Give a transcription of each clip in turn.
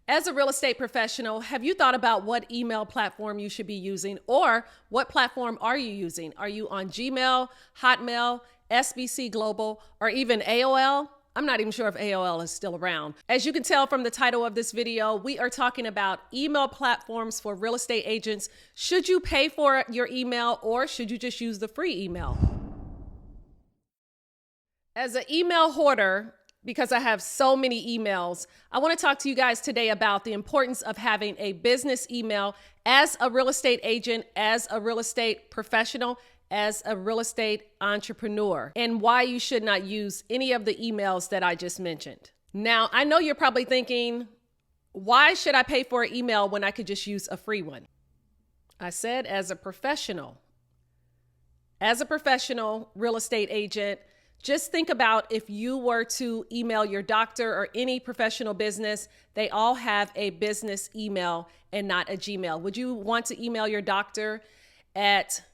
As a real estate professional, have you thought about what email platform you should be using, or what platform are you using? Are you on Gmail, Hotmail, SBC Global, or even AOL? I'm not even sure if AOL is still around. As you can tell from the title of this video, we are talking about email platforms for real estate agents. Should you pay for your email, or should you just use the free email? As an email hoarder, because I have so many emails, I want to talk to you guys today about the importance of having a business email as a real estate agent, as a real estate professional, as a real estate entrepreneur, and why you should not use any of the emails that I just mentioned. Now, I know you're probably thinking, why should I pay for an email when I could just use a free one? I said as a professional real estate agent, just think about if you were to email your doctor or any professional business, they all have a business email and not a Gmail. Would you want to email your doctor at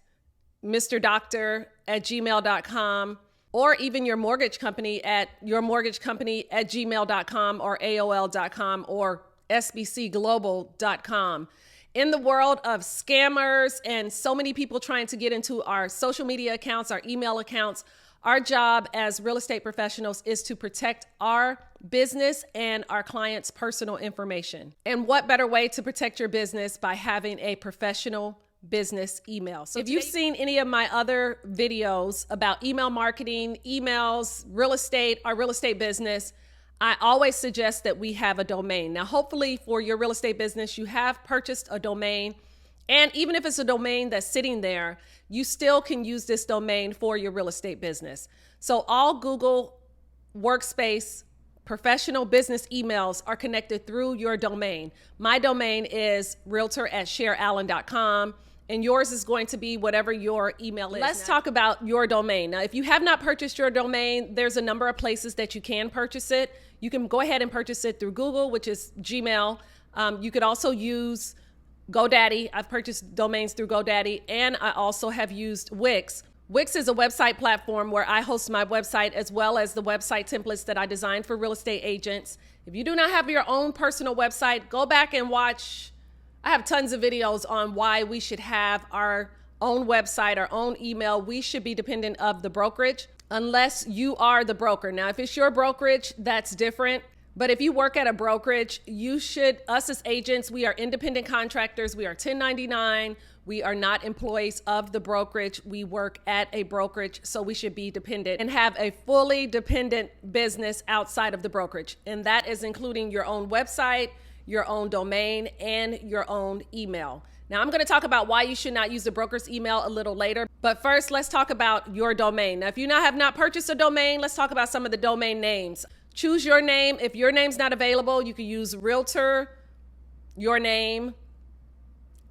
mrdoctor@gmail.com, or even your mortgage company at gmail.com, or AOL.com, or sbcglobal.com? In the world of scammers and so many people trying to get into our social media accounts, our email accounts, our job as real estate professionals is to protect our business and our clients' personal information. And what better way to protect your business by having a professional business email? So if you've seen any of my other videos about email marketing, emails, real estate, our real estate business, I always suggest that we have a domain. Now, hopefully for your real estate business, you have purchased a domain. And even if it's a domain that's sitting there, you still can use this domain for your real estate business. So all Google Workspace professional business emails are connected through your domain. My domain is Realtor@shareallen.com, and yours is going to be whatever your email is. Let's talk about your domain. Now, if you have not purchased your domain, there's a number of places that you can purchase it. You can go ahead and purchase it through Google, which is Gmail. You could also use GoDaddy. I've purchased domains through GoDaddy, and I also have used Wix. Wix is a website platform where I host my website as well as the website templates that I designed for real estate agents. If you do not have your own personal website, go back and watch. I have tons of videos on why we should have our own website, our own email. We should be dependent of the brokerage unless you are the broker. Now, if it's your brokerage, that's different. But if you work at a brokerage, you should, us as agents, we are independent contractors. We are 1099. We are not employees of the brokerage. We work at a brokerage, so we should be dependent and have a fully dependent business outside of the brokerage. And that is including your own website, your own domain, and your own email. Now, I'm going to talk about why you should not use the broker's email a little later. But first, let's talk about your domain. Now, if you have not purchased a domain, let's talk about some of the domain names. Choose your name. If your name's not available, you can use Realtor, your name,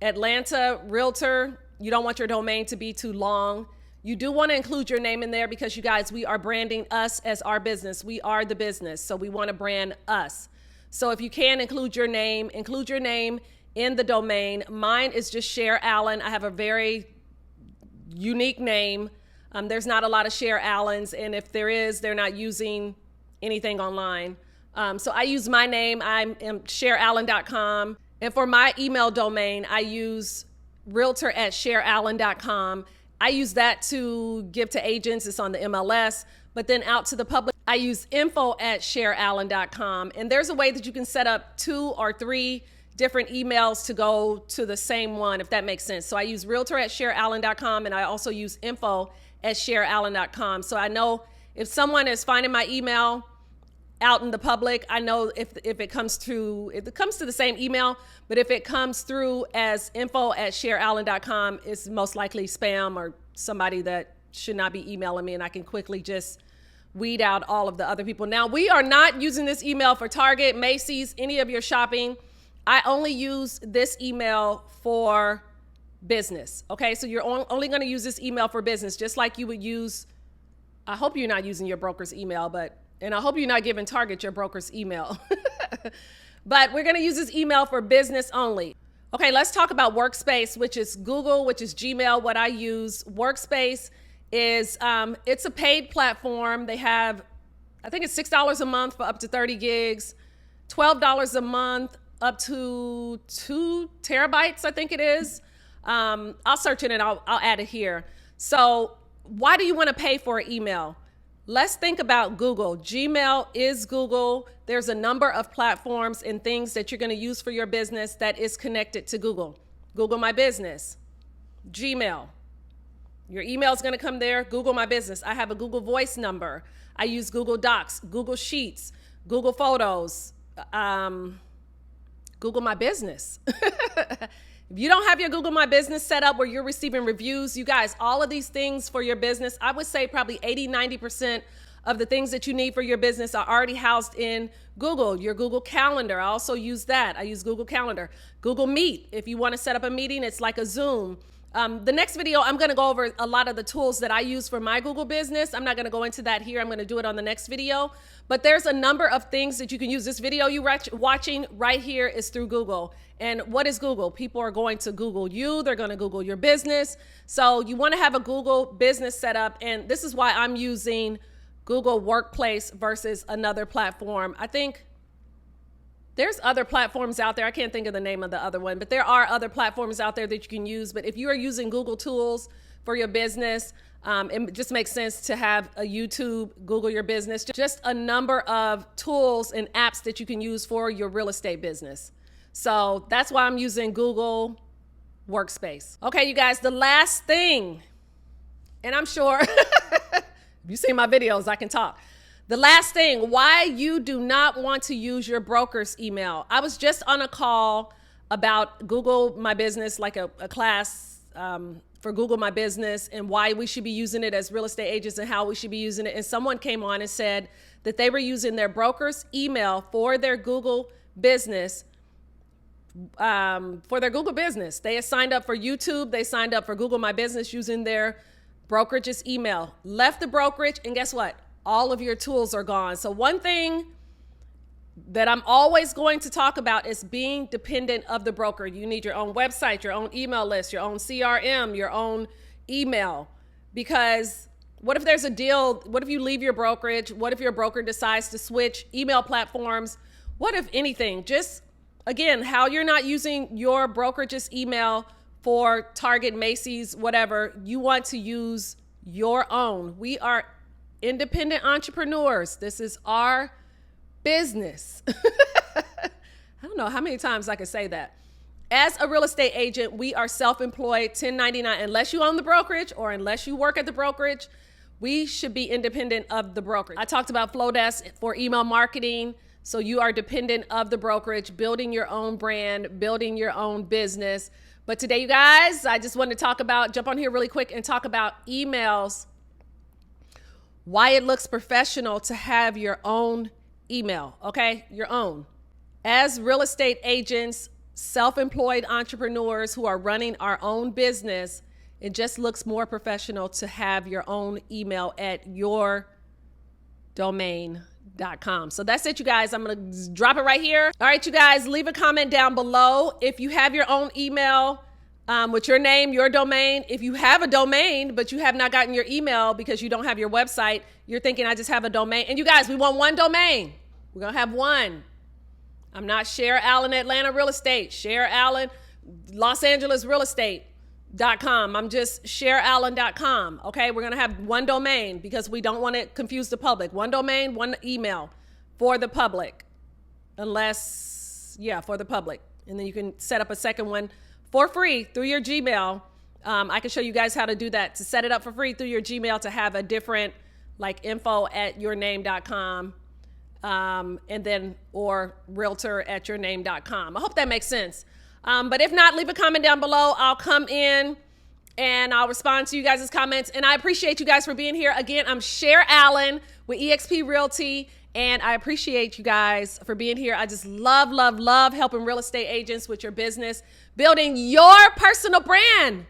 Atlanta, Realtor. You don't want your domain to be too long. You do want to include your name in there because, you guys, we are branding us as our business. We are the business, so we want to brand us. So if you can include your name in the domain. Mine is just Share Allen. I have a very unique name. There's not a lot of Share Allens, and if there is, they're not using anything online. So I use my name. I'm shareallen.com. And for my email domain, I use realtor@shareallen.com. I use that to give to agents. It's on the MLS. But then out to the public, I use info@shareallen.com. And there's a way that you can set up 2 or 3 different emails to go to the same one, if that makes sense. So I use realtor@shareallen.com, and I also use info@shareallen.com. So I know if someone is finding my email out in the public, I know if it comes to the same email, but if it comes through as info@shareallen.com, it's most likely spam or somebody that should not be emailing me, and I can quickly just weed out all of the other people. Now, we are not using this email for Target, Macy's, any of your shopping. I only use this email for business, okay? So you're only gonna use this email for business, just like you would use, I hope you're not using your broker's email, and I hope you're not giving Target your broker's email. But we're gonna use this email for business only. Okay, let's talk about Workspace, which is Google, which is Gmail, what I use. Workspace is, it's a paid platform. They have, I think it's $6 a month for up to 30 gigs, $12 a month up to 2 terabytes, I think it is. I'll search it and I'll add it here. So why do you want to pay for an email? Let's think about Google. Gmail is Google. There's a number of platforms and things that you're going to use for your business that is connected to Google. Google My Business, Gmail. Your email is going to come there. Google My Business. I have a Google Voice number. I use Google Docs, Google Sheets, Google Photos, Google My Business. If you don't have your Google My Business set up where you're receiving reviews, you guys, all of these things for your business, I would say probably 80-90% of the things that you need for your business are already housed in Google. Your Google Calendar, I also use that. I use Google Calendar. Google Meet, if you want to set up a meeting, it's like a Zoom. The next video, I'm going to go over a lot of the tools that I use for my Google business. I'm not going to go into that here. I'm going to do it on the next video. But there's a number of things that you can use. This video you're watching right here is through Google. And what is Google? People are going to Google you. They're going to Google your business. So you want to have a Google business set up. And this is why I'm using Google Workspace versus another platform. I think there's other platforms out there. I can't think of the name of the other one, but there are other platforms out there that you can use. But if you are using Google tools for your business, it just makes sense to have a YouTube, Google your business, just a number of tools and apps that you can use for your real estate business. So that's why I'm using Google Workspace. Okay, you guys, the last thing, and I'm sure if you see my videos, I can talk. The last thing, why you do not want to use your broker's email. I was just on a call about Google My Business, like a class for Google My Business and why we should be using it as real estate agents and how we should be using it. And someone came on and said that they were using their broker's email for their Google business. They had signed up for YouTube. They signed up for Google My Business using their brokerage's email, left the brokerage, and guess what? All of your tools are gone. So one thing that I'm always going to talk about is being dependent of the broker. You need your own website, your own email list, your own CRM, your own email. Because what if there's a deal? What if you leave your brokerage? What if your broker decides to switch email platforms? What if anything? Just, again, how you're not using your brokerage's email for Target, Macy's, whatever. You want to use your own. We are independent entrepreneurs. This is our business. I don't know how many times I can say that. As a real estate agent, we are self-employed, 1099. Unless you own the brokerage or unless you work at the brokerage, we should be independent of the brokerage. I talked about Flowdesk for email marketing. So you are dependent of the brokerage, building your own brand, building your own business. But today, you guys, I just wanted to jump on here really quick and talk about emails. Why it looks professional to have your own email, okay? Your own. As real estate agents, self-employed entrepreneurs who are running our own business, it just looks more professional to have your own email at yourdomain.com. So that's it, you guys. I'm going to drop it right here. All right, you guys, leave a comment down below. If you have your own email, with your name, your domain. If you have a domain, but you have not gotten your email because you don't have your website, you're thinking, I just have a domain. And you guys, we want one domain. We're going to have one. I'm not Cher Allen Atlanta Real Estate, Cher Allen Los Angeles Real Estate.com. I'm just SherAllen.com. Okay, we're going to have one domain because we don't want to confuse the public. One domain, one email for the public. For the public. And then you can set up a second one for free through your Gmail. I can show you guys how to do that, to set it up for free through your Gmail, to have a different, like, info@yourname.com, and then, or realtor@yourname.com. I hope that makes sense. But if not, leave a comment down below. I'll come in and I'll respond to you guys' comments. And I appreciate you guys for being here. Again, I'm Cher Allen with eXp Realty. And I appreciate you guys for being here. I just love, love, love helping real estate agents with your business, building your personal brand,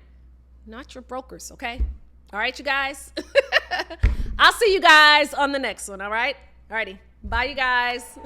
not your brokers, okay? All right, you guys. I'll see you guys on the next one, all right? All righty. Bye, you guys.